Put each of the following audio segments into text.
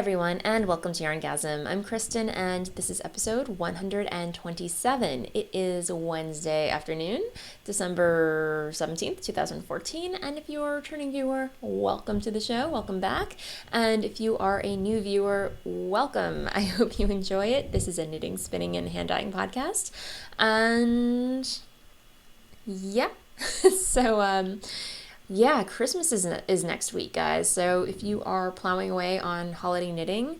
everyone, and welcome to YarnGasm. I'm Kristen, and this is episode 127. It is Wednesday afternoon, December 17th, 2014, and if you're a returning viewer, welcome to the show, welcome back, and if you are a new viewer, welcome. I hope you enjoy it. This is a knitting, spinning, and hand-dyeing podcast, and yeah, so, Christmas is next week, guys. So if you are plowing away on holiday knitting,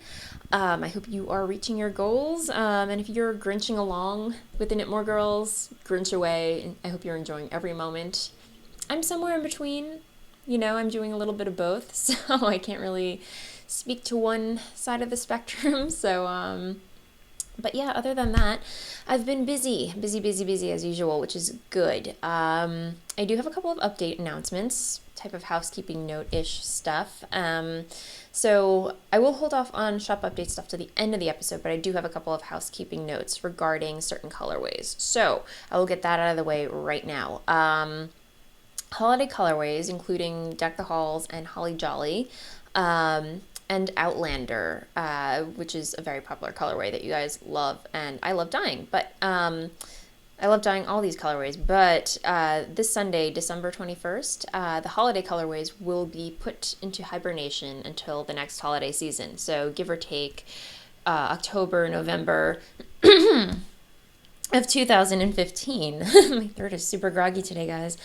I hope you are reaching your goals. And if you're grinching along with the Knit More Girls, grinch away. I hope you're enjoying every moment. I'm somewhere in between. I'm doing a little bit of both, so I can't really speak to one side of the spectrum. So, but yeah, other than that, I've been busy as usual, which is good. I do have a couple of update announcements, type of housekeeping note-ish stuff. So I will hold off on shop update stuff to the end of the episode, but I do have a couple of housekeeping notes regarding certain colorways. So I will get that out of the way right now. Holiday colorways, including Deck the Halls and Holly Jolly, and Outlander, which is a very popular colorway that you guys love, and I love dyeing, but I love dyeing all these colorways, but this Sunday, December 21st, the holiday colorways will be put into hibernation until the next holiday season, so give or take October, November of 2015. My throat is super groggy today, guys.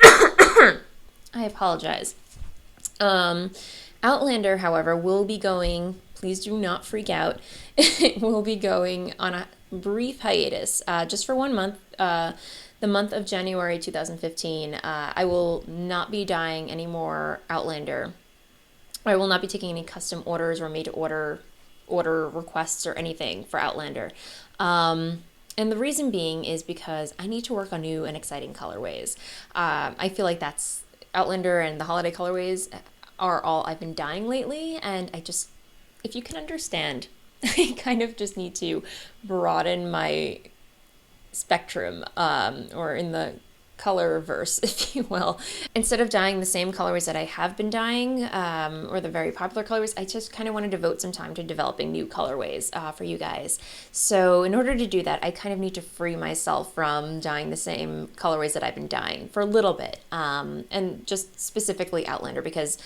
I apologize. Outlander, however, will be going, please do not freak out, it will be going on a brief hiatus, just for 1 month, the month of January 2015. I will not be dyeing any more Outlander. I will not be taking any custom orders or made-to-order requests or anything for Outlander. And the reason being is because I need to work on new and exciting colorways. I feel like that's Outlander and the holiday colorways are all I've been dyeing lately, and if you can understand, I kind of just need to broaden my spectrum, or in the color verse, if you will. Instead of dyeing the same colorways that I have been dyeing, or the very popular colorways, I just kind of want to devote some time to developing new colorways for you guys. So in order to do that, I kind of need to free myself from dyeing the same colorways that I've been dyeing for a little bit, and just specifically Outlander, because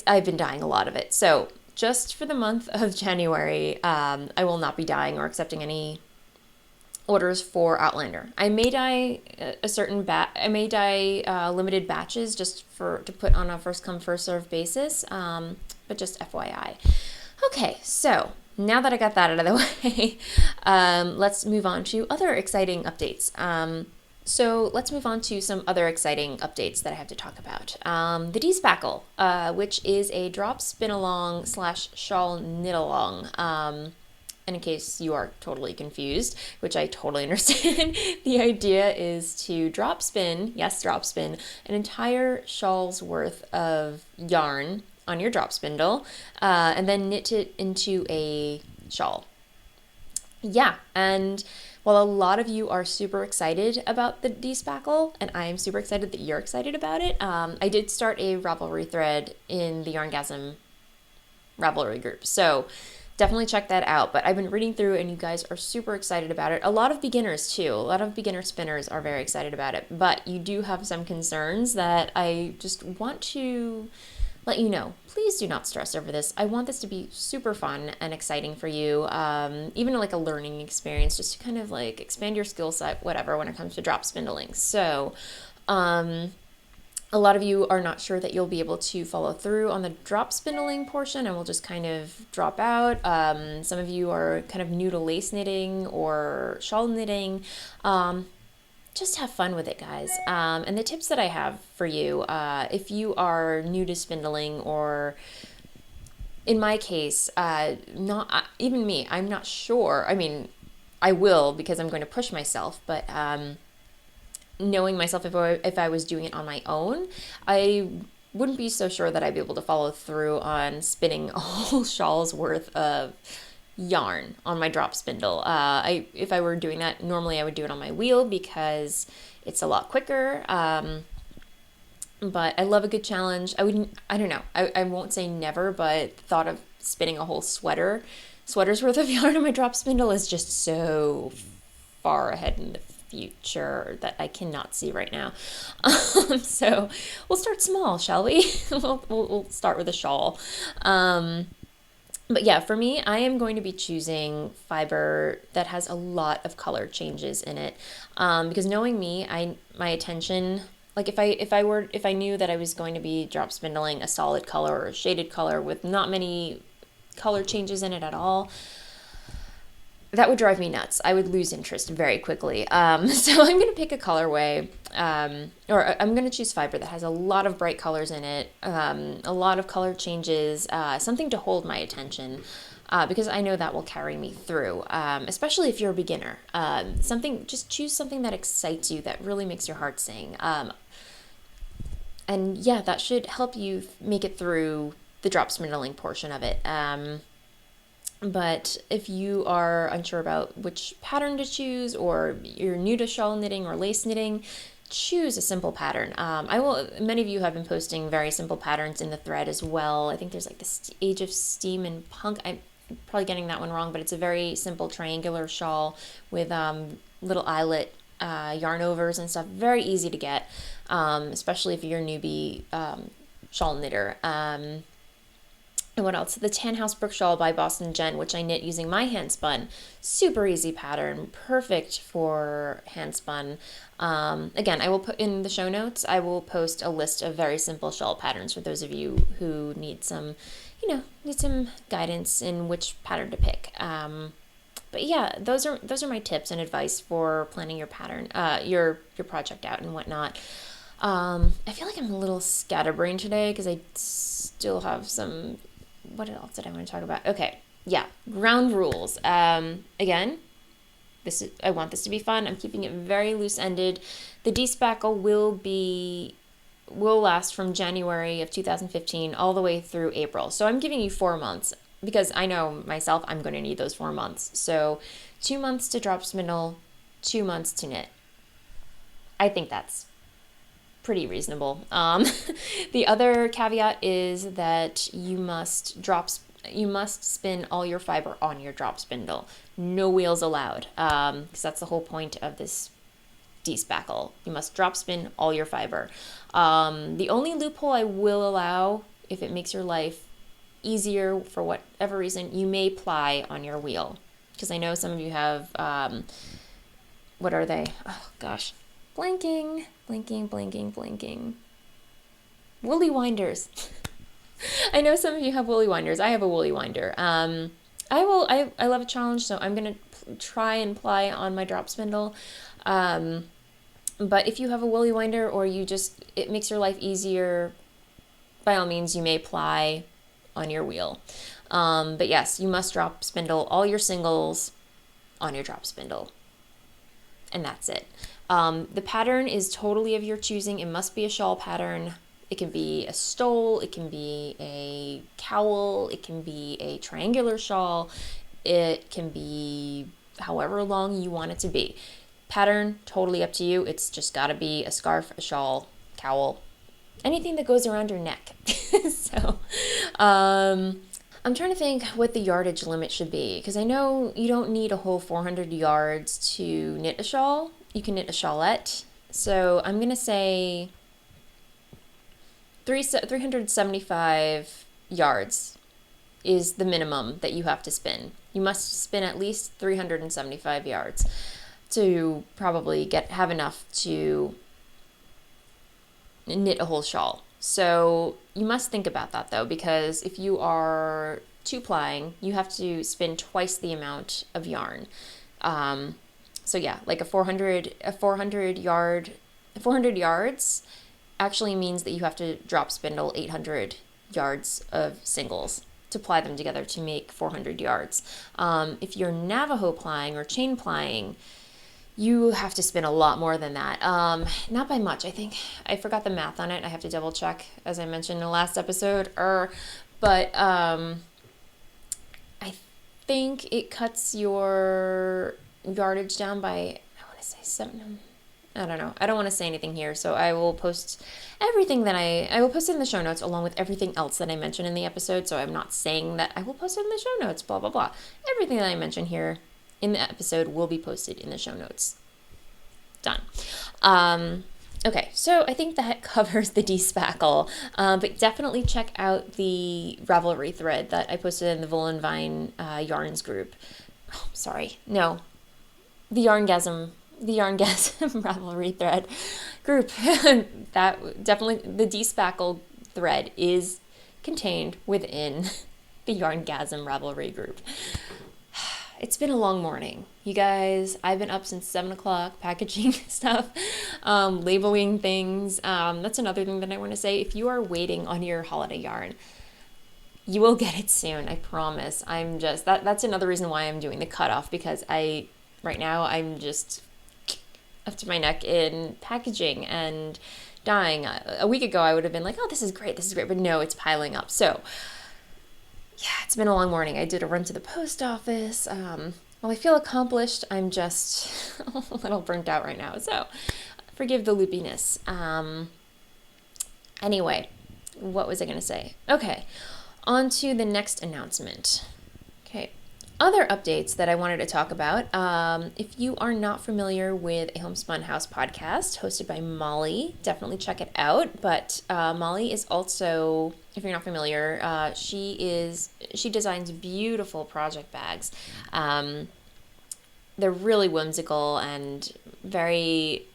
I've been dyeing a lot of it. So just for the month of January, I will not be dyeing or accepting any orders for Outlander. I may dye limited batches just to put on a first come first serve basis, but just FYI. Okay, so now that I got that out of the way, let's move on to other exciting updates. So let's move on to some other exciting updates that I have to talk about. The D-Spackle, which is a drop spin along / shawl knit along. And in case you are totally confused, which I totally understand, the idea is to drop spin, an entire shawl's worth of yarn on your drop spindle, and then knit it into a shawl. Yeah, and while a lot of you are super excited about the D-Spackle, and I am super excited that you're excited about it, I did start a Ravelry thread in the YarnGasm Ravelry group, so definitely check that out. But I've been reading through, and you guys are super excited about it. A lot of beginners, too. A lot of beginner spinners are very excited about it, but you do have some concerns that I just want to let you know. Please do not stress over this. I want this to be super fun and exciting for you, even like a learning experience, just to kind of like expand your skill set, whatever, when it comes to drop spindling. So a lot of you are not sure that you'll be able to follow through on the drop spindling portion and will just kind of drop out. Some of you are kind of new to lace knitting or shawl knitting. Just have fun with it, guys. And the tips that I have for you, if you are new to spindling, or in my case, not even me, I'm not sure. I mean, I will, because I'm going to push myself, but knowing myself, if I was doing it on my own, I wouldn't be so sure that I'd be able to follow through on spinning a whole shawl's worth of yarn on my drop spindle. If I were doing that, normally I would do it on my wheel because it's a lot quicker. But I love a good challenge. I don't know. I won't say never, but thought of spinning a whole sweater's worth of yarn on my drop spindle is just so far ahead in the future that I cannot see right now. So we'll start small, shall we? We'll start with a shawl. But yeah, for me, I am going to be choosing fiber that has a lot of color changes in it, because knowing me, my attention, like if I knew that I was going to be drop spindling a solid color or a shaded color with not many color changes in it at all, that would drive me nuts. I would lose interest very quickly. So I'm going to pick a colorway, or I'm going to choose fiber that has a lot of bright colors in it, a lot of color changes, something to hold my attention, because I know that will carry me through, especially if you're a beginner. Just choose something that excites you, that really makes your heart sing. And yeah, that should help you make it through the drop spindling portion of it. But if you are unsure about which pattern to choose, or you're new to shawl knitting or lace knitting, choose a simple pattern. Many of you have been posting very simple patterns in the thread as well. I think there's like the Age of Steam and Punk. I'm probably getting that one wrong, but it's a very simple triangular shawl with little eyelet yarn overs and stuff. Very easy to get, especially if you're a newbie shawl knitter. And what else? The Tan House Brook Shawl by Boston Jen, which I knit using my hand spun. Super easy pattern, perfect for hand spun. Again, I will put in the show notes, I will post a list of very simple shawl patterns for those of you who need some guidance in which pattern to pick. But yeah, those are my tips and advice for planning your pattern, your project out and whatnot. I feel like I'm a little scatterbrained today because I still have some. What else did I want to talk about? Okay, yeah, ground rules. Again, I want this to be fun. I'm keeping it very loose ended. The despackle will last from January of 2015 all the way through April. So I'm giving you 4 months because I know myself I'm going to need those 4 months. So 2 months to drop spindle, 2 months to knit. I think that's pretty reasonable. The other caveat is that you must spin all your fiber on your drop spindle. No wheels allowed, because that's the whole point of this despackle. You must drop spin all your fiber. The only loophole I will allow, if it makes your life easier for whatever reason, you may ply on your wheel, because I know some of you have what are they? Oh gosh. Blanking. Woolly winders. I know some of you have woolly winders. I have a woolly winder. I love a challenge, so I'm going to try and ply on my drop spindle. But if you have a woolly winder, or it makes your life easier, by all means, you may ply on your wheel. But yes, you must drop spindle all your singles on your drop spindle. And that's it. The pattern is totally of your choosing. It must be a shawl pattern. It can be a stole, it can be a cowl, it can be a triangular shawl, it can be however long you want it to be. Pattern, totally up to you. It's just got to be a scarf, a shawl, cowl, anything that goes around your neck. So, I'm trying to think what the yardage limit should be, because I know you don't need a whole 400 yards to knit a shawl. You can knit a shawlette. So I'm going to say 375 yards is the minimum that you have to spin. You must spin at least 375 yards to probably have enough to knit a whole shawl. So you must think about that though, because if you are two plying, you have to spin twice the amount of yarn. So yeah, like a 400 yards actually means that you have to drop spindle 800 yards of singles to ply them together to make 400 yards. If you're Navajo plying or chain plying, you have to spin a lot more than that. Not by much. I think I forgot the math on it. I have to double check, as I mentioned in the last episode. But I think it cuts your yardage down by, I want to say I don't know. I don't want to say anything here, so I will post everything that I will post it in the show notes along with everything else that I mentioned in the episode. So I'm not saying that I will post it in the show notes, blah, blah, blah. Everything that I mention here in the episode will be posted in the show notes. Done. Okay, so I think that covers the despackle, but definitely check out the Ravelry thread that I posted in the Voolenvine yarns group. Oh, sorry, no, the YarnGasm Ravelry thread group. That definitely, the despackle thread is contained within the YarnGasm Ravelry group. It's been a long morning, you guys. I've been up since 7 o'clock packaging stuff, labeling things. That's another thing that I want to say. If you are waiting on your holiday yarn, you will get it soon, I promise. That's another reason why I'm doing the cutoff, because right now I'm just up to my neck in packaging and dyeing. A week ago I would have been like, oh, this is great, but no, it's piling up. So yeah, it's been a long morning. I did a run to the post office. While I feel accomplished, I'm just a little burnt out right now. So forgive the loopiness. Anyway, what was I going to say? Okay, on to the next announcement. Okay, other updates that I wanted to talk about. If you are not familiar with a Homespun House podcast hosted by Molly, definitely check it out. But Molly is also, if you're not familiar, she designs beautiful project bags. They're really whimsical and very,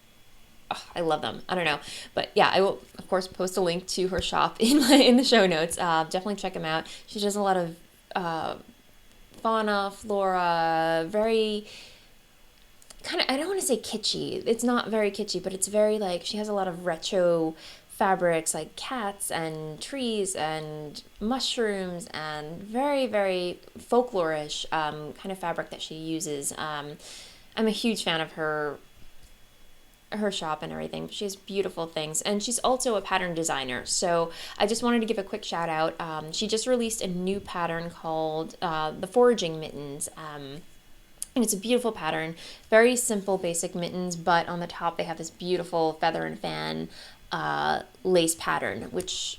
I love them. I don't know, but yeah, I will of course post a link to her shop in the show notes. Definitely check them out. She does a lot of fauna, flora, very kind of, I don't want to say kitschy. It's not very kitschy, but it's very like, she has a lot of retro fabrics like cats and trees and mushrooms and very, very folklorish kind of fabric that she uses. I'm a huge fan of her shop and everything. She has beautiful things, and she's also a pattern designer. So I just wanted to give a quick shout out. She just released a new pattern called the Foraging Mittens. And it's a beautiful pattern, very simple, basic mittens, but on the top they have this beautiful feather and fan lace pattern, which,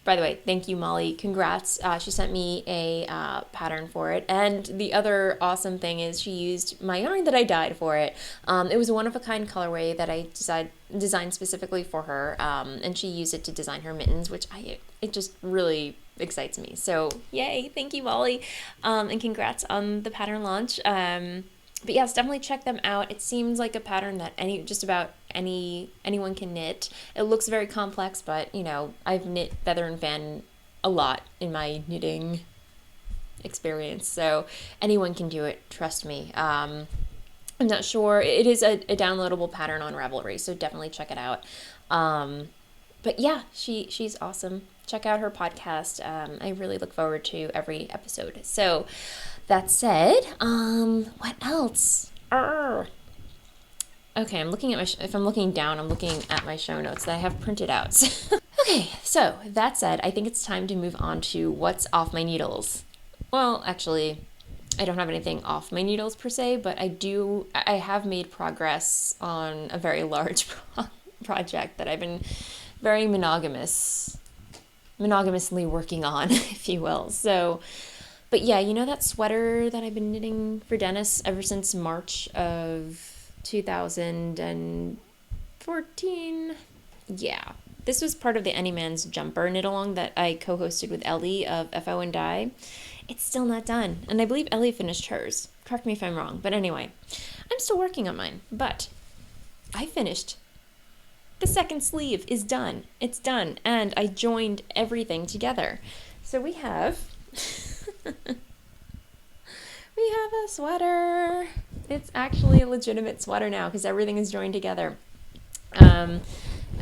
by the way, thank you, Molly. Congrats. She sent me a pattern for it. And the other awesome thing is she used my yarn that I dyed for it. It was a one-of-a-kind colorway that I designed specifically for her, and she used it to design her mittens, which it just really excites me. So yay, thank you, Molly, and congrats on the pattern launch. But yes, definitely check them out. It seems like a pattern that anyone can knit. It looks very complex, but you know, I've knit feather and fan a lot in my knitting experience, so anyone can do it, trust me. I'm not sure. It is a downloadable pattern on Ravelry, so definitely check it out. But yeah, she's awesome. Check out her podcast. I really look forward to every episode. So that said, what else? Okay, I'm looking at if I'm looking down, I'm looking at my show notes that I have printed out. Okay, so that said, I think it's time to move on to what's off my needles. Well, actually, I don't have anything off my needles per se, but I have made progress on a very large project that I've been very monogamously working on, if you will. So, but yeah, you know that sweater that I've been knitting for Dennis ever since March of 2014? Yeah. This was part of the Anyman's Jumper knit along that I co-hosted with Ellie of FO and Dye. It's still not done, and I believe Ellie finished hers. Correct me if I'm wrong, but anyway, I'm still working on mine, but I finished. The second sleeve is done. It's done, and I joined everything together. So we have we have a sweater. It's actually a legitimate sweater now because everything is joined together.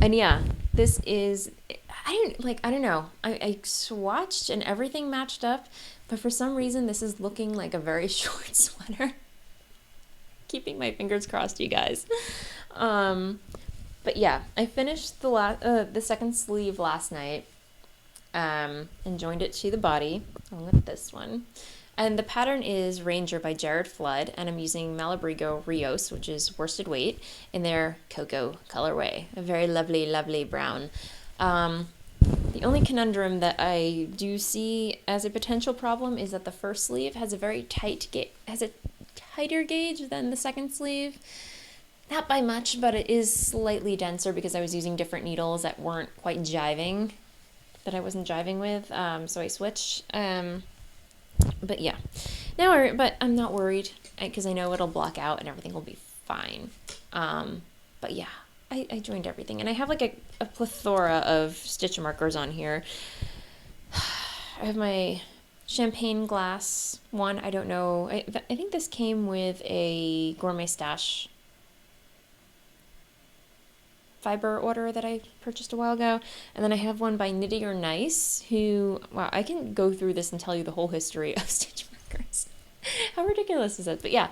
And yeah, this is, I don't know. I swatched and everything matched up, but for some reason this is looking like a very short sweater. Keeping my fingers crossed, you guys. But yeah, I finished the second sleeve last night, and joined it to the body along with this one. And the pattern is Ranger by Jared Flood, and I'm using Malabrigo Rios, which is worsted weight, in their cocoa colorway. A very lovely, lovely brown. The only conundrum that I do see as a potential problem is that the first sleeve has a very has a tighter gauge than the second sleeve. Not by much, but it is slightly denser because I was using different needles that weren't quite jiving, that I wasn't jiving with, so I switched. But yeah, but I'm not worried because I know it'll block out and everything will be fine. But yeah, I joined everything, and I have like a plethora of stitch markers on here. I have my champagne glass one. I don't know. I think this came with a Gourmet Stash fiber order that I purchased a while ago. And then I have one by Knitty or Nice, who, wow, I can go through this and tell you the whole history of stitch markers. How ridiculous is it? But yeah,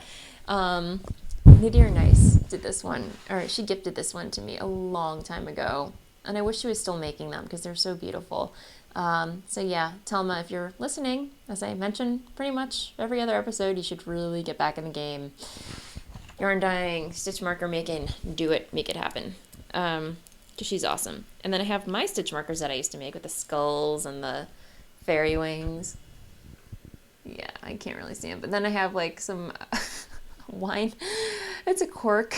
Knitty or Nice did this one, or she gifted this one to me a long time ago. And I wish she was still making them because they're so beautiful. So yeah, Telma, if you're listening, as I mentioned pretty much every other episode, you should really get back in the game. Yarn dyeing, stitch marker making, do it, make it happen. Because she's awesome. And then I have my stitch markers that I used to make with the skulls and the fairy wings. Yeah, I can't really see them. But then I have like some wine. It's a cork,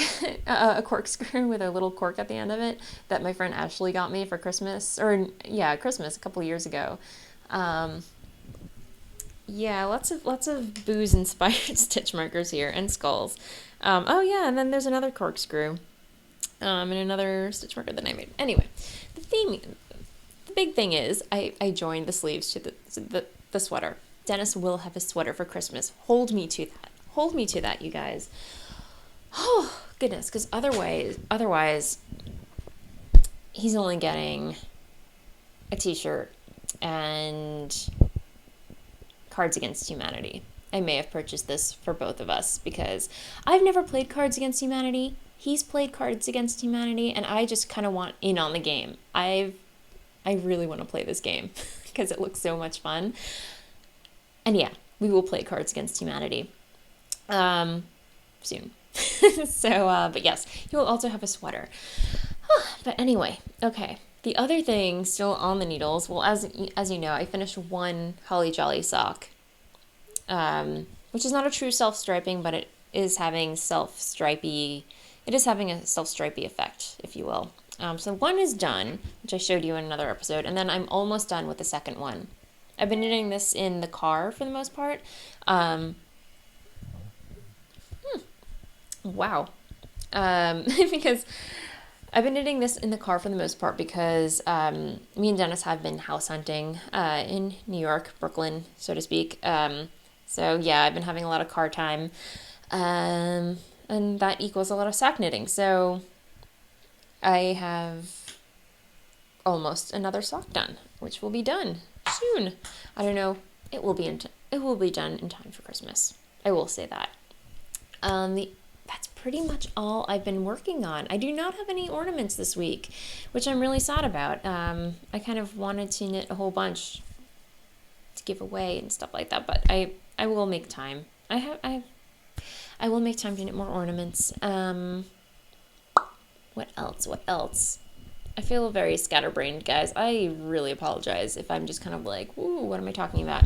a corkscrew with a little cork at the end of it that my friend Ashley got me for Christmas. Christmas a couple years ago. Yeah, lots of booze inspired stitch markers here and skulls. Oh yeah, and then there's another corkscrew. And another stitch marker that I made. Anyway, the big thing is I joined the sleeves to the sweater. Dennis will have a sweater for Christmas. Hold me to that. Hold me to that, you guys. Oh, goodness, because otherwise, he's only getting a t-shirt and Cards Against Humanity. I may have purchased this for both of us because I've never played Cards Against Humanity. He's played Cards Against Humanity, and I just kind of want in on the game. I really want to play this game because it looks so much fun. And yeah, we will play Cards Against Humanity soon. But yes, he will also have a sweater. But anyway, okay. The other thing still on the needles, well, as you know, I finished one Holly Jolly sock, which is not a true self-striping, but it is having a self-stripy effect, if you will. So one is done, which I showed you in another episode, and then I'm almost done with the second one. I've been knitting this in the car for the most part. Wow. Because I've been knitting this in the car for the most part because me and Dennis have been house hunting in New York, Brooklyn, so to speak. So yeah, I've been having a lot of car time. And that equals a lot of sock knitting. So I have almost another sock done, which will be done soon. I don't know. It will be done in time for Christmas. I will say that. That's pretty much all I've been working on. I do not have any ornaments this week, which I'm really sad about. I kind of wanted to knit a whole bunch to give away and stuff like that, but I will make time. I will make time to knit more ornaments. What else? I feel very scatterbrained, guys. I really apologize if I'm just kind of like, ooh, what am I talking about?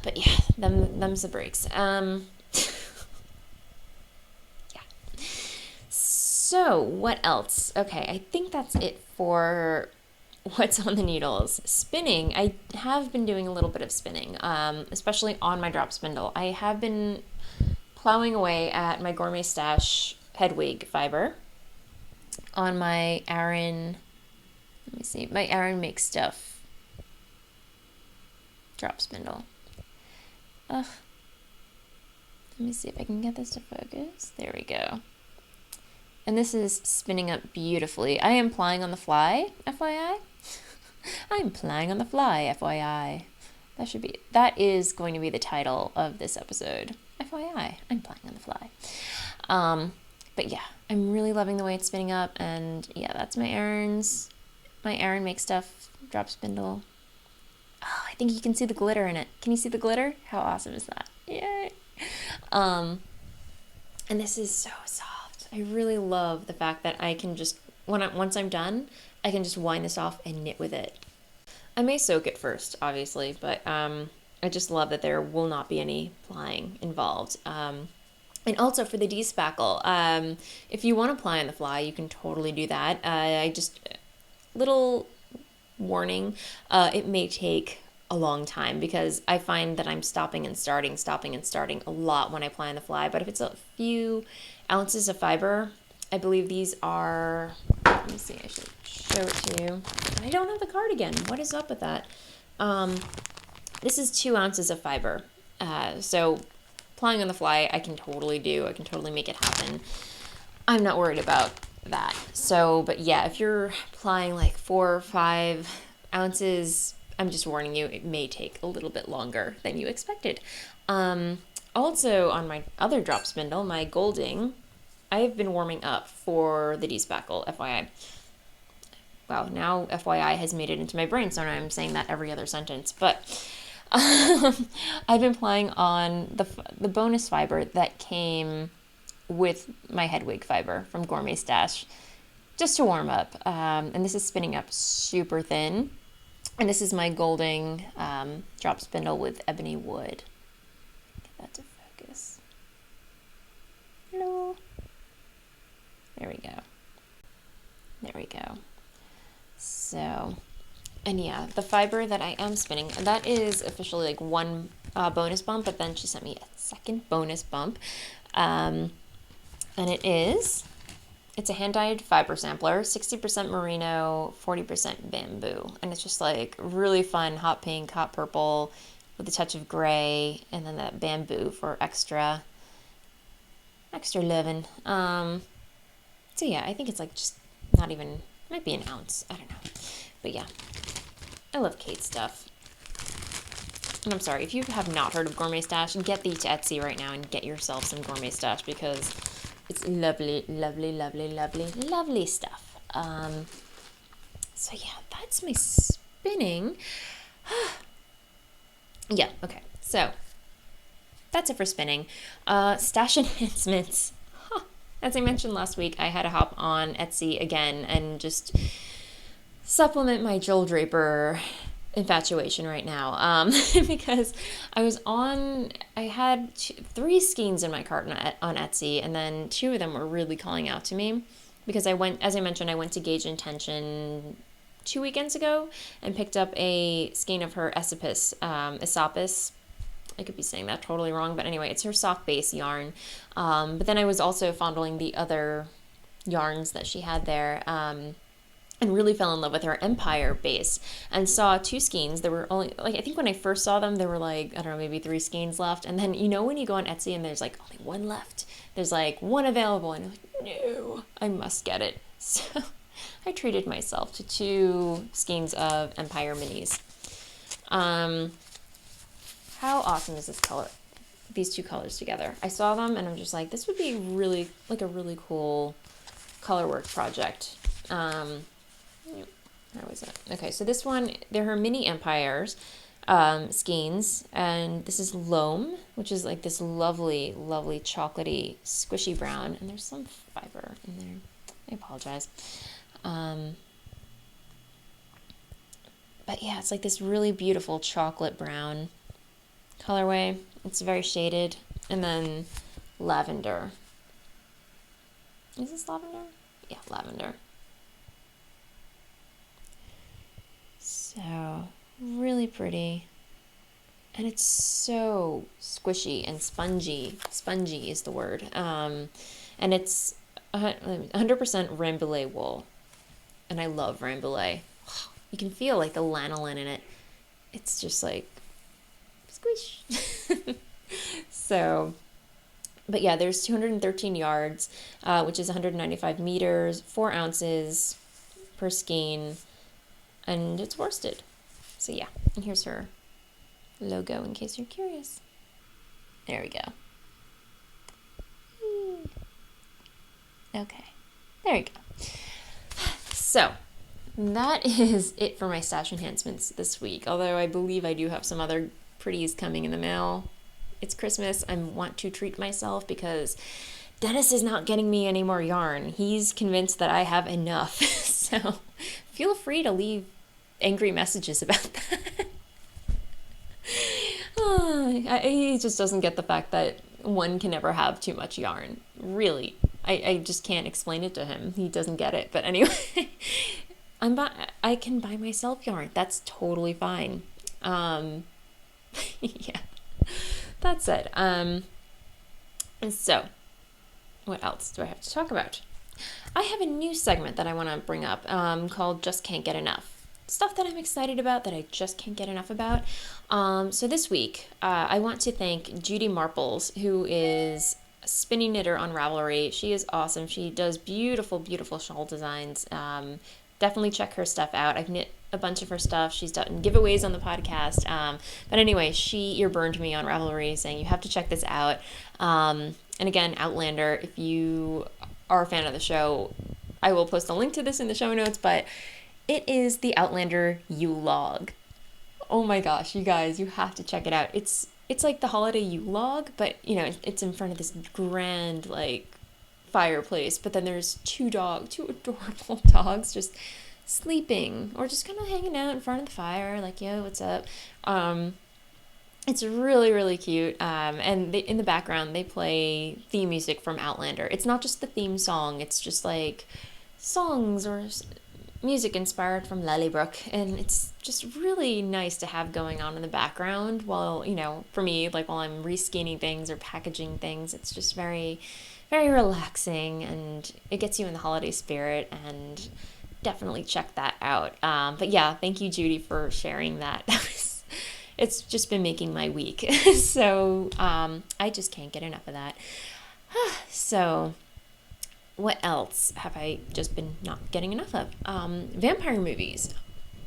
But yeah, them's the breaks. Yeah. So, what else? Okay, I think that's it for what's on the needles. Spinning, I have been doing a little bit of spinning, especially on my drop spindle. I have been plowing away at my Gourmet Stash headwig fiber on my Aran, my Aran Make Stuff drop spindle. Let me see if I can get this to focus. There we go. And this is spinning up beautifully. I am plying on the fly, FYI. I'm plying on the fly, FYI. That is going to be the title of this episode. FYI, I'm plying on the fly. But yeah, I'm really loving the way it's spinning up, and yeah, that's my Aran Make Stuff drop spindle. Oh, I think you can see the glitter in it. Can you see the glitter? How awesome is that? Yay! And this is so soft. I really love the fact that I can just, once I'm done, I can just wind this off and knit with it. I may soak it first, obviously, but I just love that there will not be any plying involved. And also for the despackle, if you want to ply on the fly, you can totally do that. Little warning, it may take a long time because I find that I'm stopping and starting a lot when I ply on the fly. But if it's a few ounces of fiber, I believe these are, let me see, I should show it to you. I don't have the cardigan. What is up with that? This is 2 ounces of fiber. So plying on the fly, I can totally do. I can totally make it happen. I'm not worried about that. So, but yeah, if you're plying like 4 or 5 ounces, I'm just warning you, it may take a little bit longer than you expected. Also on my other drop spindle, my Golding, I've been warming up for the despackle, FYI. Wow, now FYI has made it into my brain, so now I'm saying that every other sentence. But I've been playing on the bonus fiber that came with my Hedwig fiber from Gourmet Stash, just to warm up. And this is spinning up super thin. And this is my Golding drop spindle with ebony wood. Get that to focus. Hello. There we go. There we go. So, and yeah, the fiber that I am spinning, that is officially like 1 bonus bump, but then she sent me a second bonus bump. And it's a hand-dyed fiber sampler, 60% merino, 40% bamboo. And it's just like really fun, hot pink, hot purple with a touch of gray, and then that bamboo for extra loving. So yeah, I think it's like just not even, might be an ounce. I don't know. But yeah, I love Kate's stuff. And I'm sorry, if you have not heard of Gourmet Stash, get these to Etsy right now and get yourself some Gourmet Stash because it's lovely, lovely, lovely, lovely, lovely stuff. So yeah, that's my spinning. Yeah, okay. So that's it for spinning. Stash enhancements. As I mentioned last week, I had to hop on Etsy again and just supplement my Joel Draper infatuation right now, because I had 3 skeins in my cart on Etsy, and then 2 of them were really calling out to me because as I mentioned, I went to Gauge Intention 2 weekends ago and picked up a skein of her Esopus. I could be saying that totally wrong, but anyway, it's her sock base yarn. But then I was also fondling the other yarns that she had there, and really fell in love with her Empire base and saw 2 skeins. There were only, like, I think when I first saw them, there were like, I don't know, maybe 3 skeins left. And then, you know, when you go on Etsy and there's like only 1 left, there's like 1 available, and you're like, no, I must get it. So I treated myself to 2 skeins of Empire minis. How awesome is this color? These 2 colors together. I saw them and I'm just like, this would be really, like a really cool color work project. Where was it? Okay, so this one, they're her mini Empires skeins, and this is Loam, which is like this lovely, lovely chocolatey, squishy brown, and there's some fiber in there. I apologize. But yeah, it's like this really beautiful chocolate brown colorway. It's very shaded. And then lavender. Is this lavender? Yeah, lavender. So really pretty. And it's so squishy and spongy. Spongy is the word. And it's 100% Rambouillet wool. And I love Rambouillet. You can feel like the lanolin in it. It's just like squish. So, but yeah, there's 213 yards, which is 195 meters, 4 ounces per skein, and it's worsted. So yeah, and here's her logo in case you're curious. There we go. Okay, there we go. So that is it for my stash enhancements this week. Although I believe I do have some other pretties coming in the mail. It's Christmas. I want to treat myself because Dennis is not getting me any more yarn. He's convinced that I have enough. So feel free to leave angry messages about that. He just doesn't get the fact that one can never have too much yarn. Really. I just can't explain it to him. He doesn't get it. But anyway, I can buy myself yarn. That's totally fine. Yeah. That's it. And so, what else do I have to talk about? I have a new segment that I want to bring up called Just Can't Get Enough. Stuff that I'm excited about that I just can't get enough about. So this week, I want to thank Judy Marples, who is a spinning knitter on Ravelry. She is awesome. She does beautiful, beautiful shawl designs. Definitely check her stuff out. I've knit a bunch of her stuff. She's done giveaways on the podcast. But anyway, she earburned me on Ravelry saying, you have to check this out. And again, Outlander, if you are a fan of the show, I will post a link to this in the show notes, but it is the Outlander Yule log. Oh my gosh, you guys, you have to check it out. It's like the holiday Yule log, but it's in front of this grand like fireplace, but then there's two adorable dogs just sleeping or just kind of hanging out in front of the fire like, yo, what's up? It's really, really cute. And in the background, they play theme music from Outlander. It's not just the theme song. It's just like songs or music inspired from Lallybrook. And it's just really nice to have going on in the background while, for me, like while I'm reskinning things or packaging things, it's just very, very relaxing and it gets you in the holiday spirit, and definitely check that out. But yeah, thank you, Judy, for sharing that. It's just been making my week. So I just can't get enough of that. So what else have I just been not getting enough of? Vampire movies.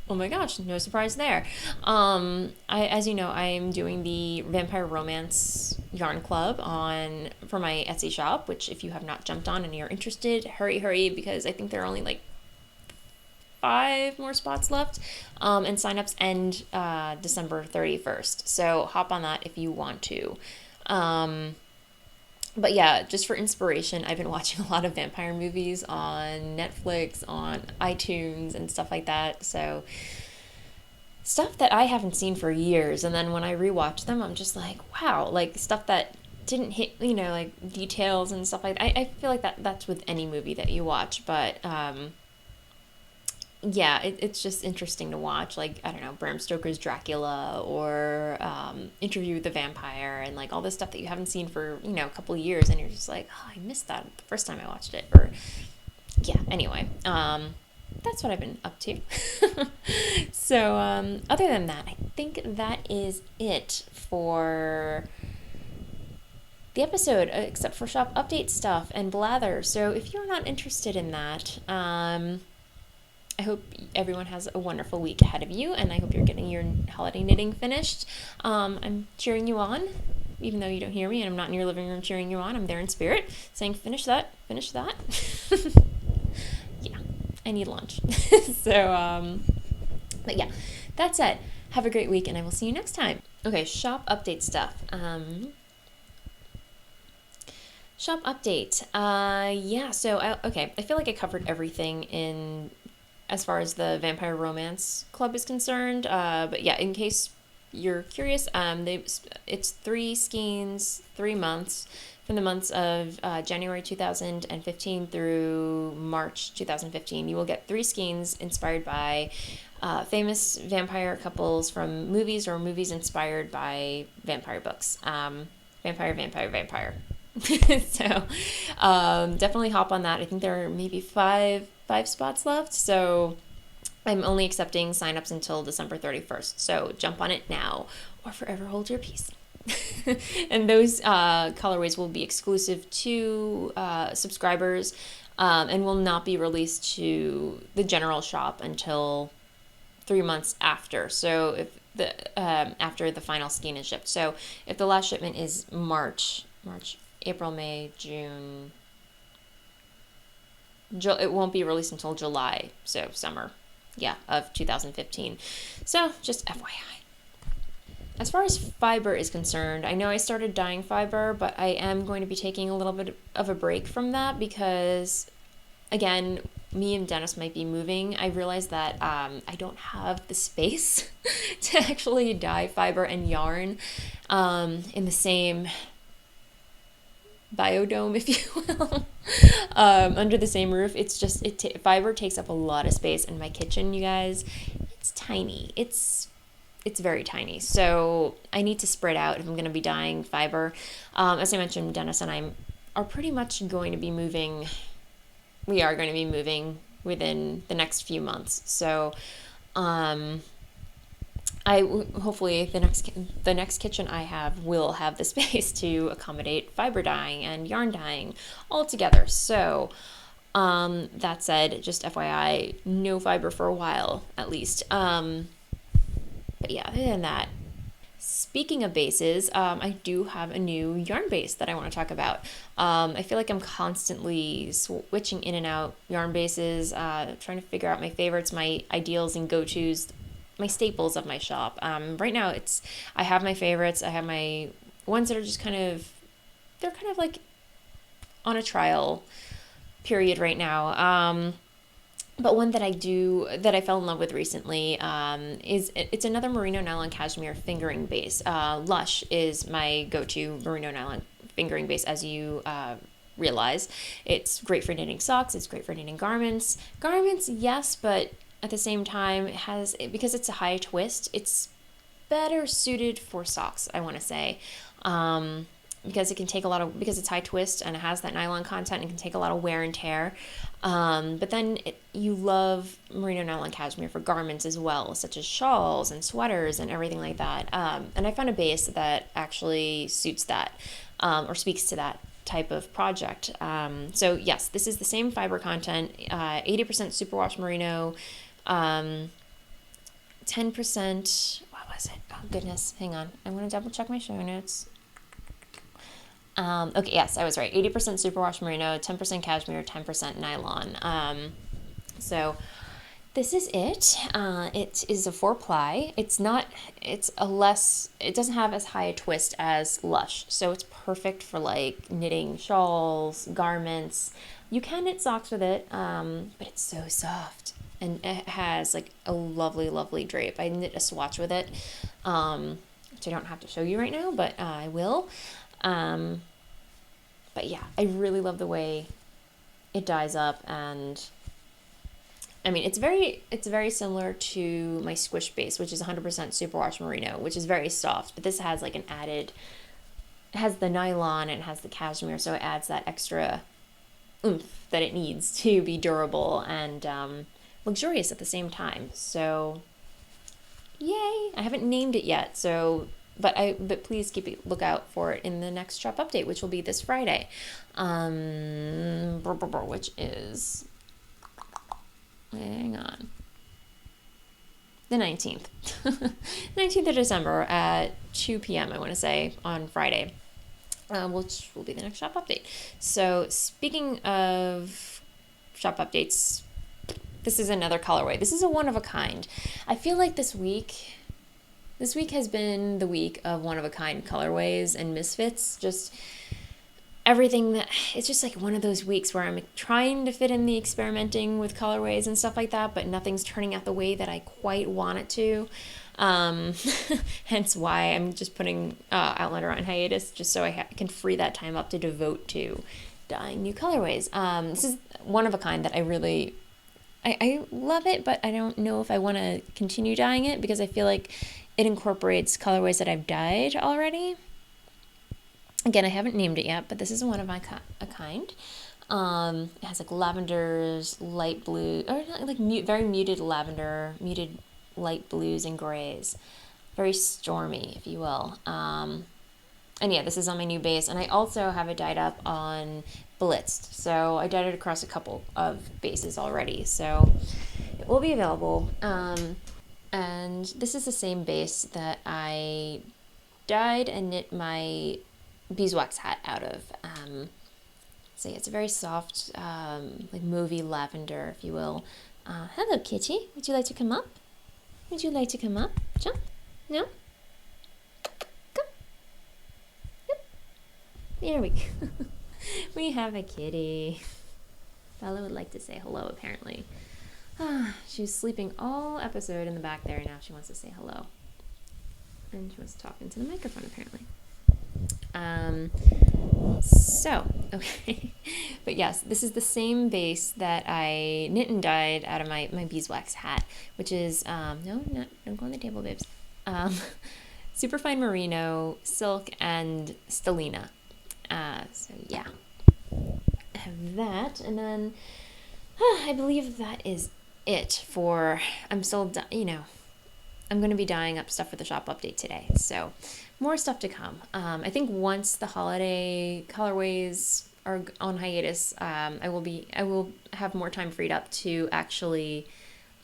Oh my gosh, no surprise there. As you know, I am doing the Vampire Romance Yarn Club for my Etsy shop, which if you have not jumped on and you're interested, hurry, because I think there are only like 5 more spots left, and signups end December 31st. So hop on that if you want to. But yeah, just for inspiration, I've been watching a lot of vampire movies on Netflix, on iTunes, and stuff like that. So stuff that I haven't seen for years, and then when I rewatch them, I'm just like, wow, like stuff that didn't hit, like details and stuff like that. I feel like that's with any movie that you watch, but yeah, it's just interesting to watch. Like, I don't know, Bram Stoker's Dracula or Interview with the Vampire, and like all this stuff that you haven't seen for, a couple of years, and you're just like, oh, I missed that the first time I watched it. Or yeah, anyway, that's what I've been up to. So other than that, I think that is it for the episode, except for shop update stuff and blather. So if you're not interested in that, I hope everyone has a wonderful week ahead of you, and I hope you're getting your holiday knitting finished. I'm cheering you on, even though you don't hear me, and I'm not in your living room cheering you on. I'm there in spirit, saying, finish that. Yeah, I need lunch. So, but yeah, that's it. Have a great week, and I will see you next time. Okay, shop update stuff. Shop update. Yeah, so, I feel like I covered everything as far as the Vampire Romance Club is concerned. But yeah, in case you're curious, it's 3 skeins, 3 months, from the months of January 2015 through March 2015. You will get 3 skeins inspired by famous vampire couples from movies or movies inspired by vampire books. Vampire. So definitely hop on that. I think there are maybe 5 spots left, so I'm only accepting signups until December 31st, so jump on it now or forever hold your peace. And those colorways will be exclusive to subscribers, and will not be released to the general shop until 3 months after. So if after the final skein is shipped. So if the last shipment is March, April, May, June, it won't be released until July, so summer. of 2015. So just FYI. As far as fiber is concerned, I know I started dyeing fiber, but I am going to be taking a little bit of a break from that because, again, me and Dennis might be moving. I realized that I don't have the space to actually dye fiber and yarn in the same biodome, if you will, under the same roof. It's just fiber takes up a lot of space in my kitchen, you guys. It's tiny. It's very tiny, so I need to spread out if I'm going to be dyeing fiber. As I mentioned, Dennis and I are pretty much going to be moving. We are going to be moving within the next few months, so hopefully the next kitchen I have will have the space to accommodate fiber dyeing and yarn dyeing all together. So that said, just FYI, no fiber for a while at least. But yeah, other than that, speaking of bases, I do have a new yarn base that I want to talk about. I feel like I'm constantly switching in and out yarn bases, trying to figure out my favorites, my ideals and go-tos, my staples of my shop. Right now, I have my favorites. I have my ones that are just they're kind of like on a trial period right now. But one that I fell in love with recently it's another merino nylon cashmere fingering base. Lush is my go-to merino nylon fingering base, as you realize. It's great for knitting socks. It's great for knitting garments. Garments, yes, but at the same time, because it's a high twist, it's better suited for socks, I want to say. Because because it's high twist and it has that nylon content, and can take a lot of wear and tear. But then you love merino nylon cashmere for garments as well, such as shawls and sweaters and everything like that. And I found a base that actually suits that, or speaks to that type of project. So yes, this is the same fiber content, 80% superwash merino, 10%, what was it? Oh goodness, hang on. I'm going to double check my show notes. Okay, yes, I was right. 80% superwash merino, 10% cashmere, 10% nylon. So this is it. It is a 4-ply. It doesn't have as high a twist as Lush. So it's perfect for like knitting shawls, garments. You can knit socks with it, but it's so soft. And it has like a lovely, lovely drape. I knit a swatch with it, which I don't have to show you right now, but I will. But yeah, I really love the way it dyes up, and I mean, it's very similar to my squish base, which is 100% superwash merino, which is very soft, but this has like it has the nylon and it has the cashmere, so it adds that extra oomph that it needs to be durable and luxurious at the same time. So yay, I haven't named it yet, but please keep a lookout for it in the next shop update, which will be this Friday, which is, hang on, the 19th. 19th of December at 2 p.m., I want to say, on Friday, which will be the next shop update. So speaking of shop updates, this is another colorway. This is a one-of-a-kind. I feel like this week has been the week of one-of-a-kind colorways and misfits. Just everything it's just like one of those weeks where I'm trying to fit in the experimenting with colorways and stuff like that, but nothing's turning out the way that I quite want it to. Hence why I'm just putting Outlander on hiatus, just so I can free that time up to devote to dyeing new colorways. This is one of a kind that I love it, but I don't know if I want to continue dyeing it because I feel like it incorporates colorways that I've dyed already. Again, I haven't named it yet, but this is one of a kind. It has like lavenders, light blue, or like very muted lavender, muted light blues and grays. Very stormy, if you will. And yeah, this is on my new base, and I also have it dyed up on Blitzed. So I dyed it across a couple of bases already, so it will be available. And this is the same base that I dyed and knit my beeswax hat out of. So yeah, it's a very soft, like mauvey lavender, if you will. Hello, kitty. Would you like to come up? Would you like to come up? Jump? No? Come. Yep. There we go. We have a kitty. Bella would like to say hello, apparently. She was sleeping all episode in the back there. Now she wants to say hello. And she wants to talk into the microphone, apparently. Okay. But yes, this is the same base that I knit and dyed out of my beeswax hat, which is, don't go on the table, babes. Superfine merino, silk, and stellina. So yeah, I have that, and then I believe that is it for, I'm still, I'm going to be dyeing up stuff for the shop update today, so more stuff to come. I think once the holiday colorways are on hiatus, I will have more time freed up to actually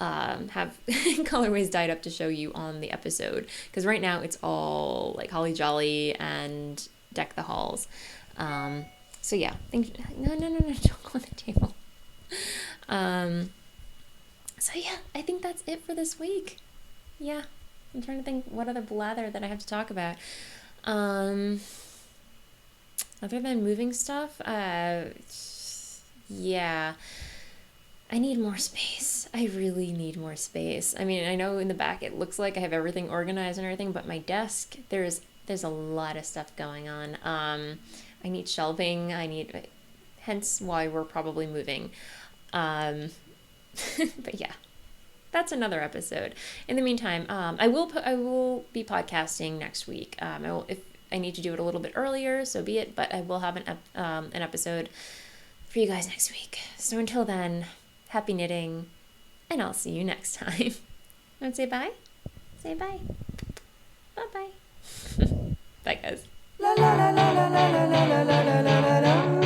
have colorways dyed up to show you on the episode, because right now it's all like Holly Jolly and Deck the Halls. So yeah, no, don't go on the table. So yeah, I think that's it for this week. Yeah, I'm trying to think what other blather that I have to talk about. Other than moving stuff, yeah, I need more space. I really need more space. I mean, I know in the back it looks like I have everything organized and everything, but my desk, there's a lot of stuff going on. I need shelving. Hence why we're probably moving. But yeah, that's another episode. In the meantime, I will be podcasting next week. If I need to do it a little bit earlier, so be it. But I will have an episode for you guys next week. So until then, happy knitting, and I'll see you next time. Want to say bye? Say bye. Bye bye. Bye, guys. La la la la la la la la la la la la.